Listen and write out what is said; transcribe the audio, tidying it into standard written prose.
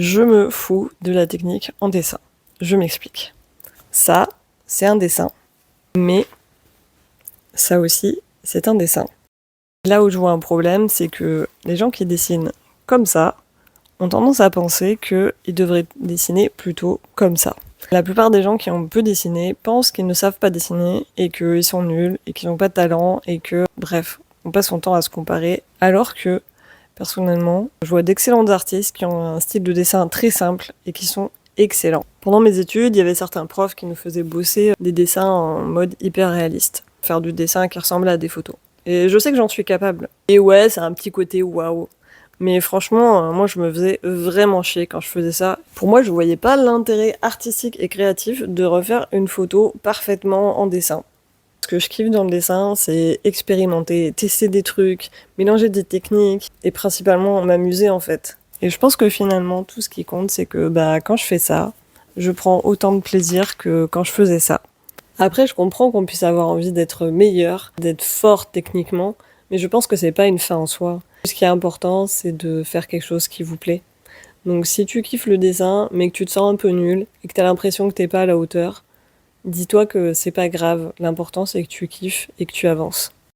Je me fous de la technique en dessin. Je m'explique. Ça, c'est un dessin. Mais ça aussi, c'est un dessin. Là où je vois un problème, c'est que les gens qui dessinent comme ça ont tendance à penser qu'ils devraient dessiner plutôt comme ça. La plupart des gens qui ont peu dessiné pensent qu'ils ne savent pas dessiner et qu'ils sont nuls et qu'ils n'ont pas de talent et que, bref, on passe son temps à se comparer. Alors que, personnellement, je vois d'excellents artistes qui ont un style de dessin très simple et qui sont excellents. Pendant mes études, il y avait certains profs qui nous faisaient bosser des dessins en mode hyper réaliste. Faire du dessin qui ressemble à des photos. Et je sais que j'en suis capable. Et ouais, c'est un petit côté waouh. Mais franchement, moi je me faisais vraiment chier quand je faisais ça. Pour moi, je voyais pas l'intérêt artistique et créatif de refaire une photo parfaitement en dessin. Ce que je kiffe dans le dessin, c'est expérimenter, tester des trucs, mélanger des techniques et principalement m'amuser en fait. Et je pense que finalement, tout ce qui compte, c'est que quand je fais ça, je prends autant de plaisir que quand je faisais ça. Après, je comprends qu'on puisse avoir envie d'être meilleur, d'être fort techniquement, mais je pense que c'est pas une fin en soi. Ce qui est important, c'est de faire quelque chose qui vous plaît. Donc si tu kiffes le dessin, mais que tu te sens un peu nul, et que t'as l'impression que t'es pas à la hauteur, dis-toi que c'est pas grave. L'important, c'est que tu kiffes et que tu avances.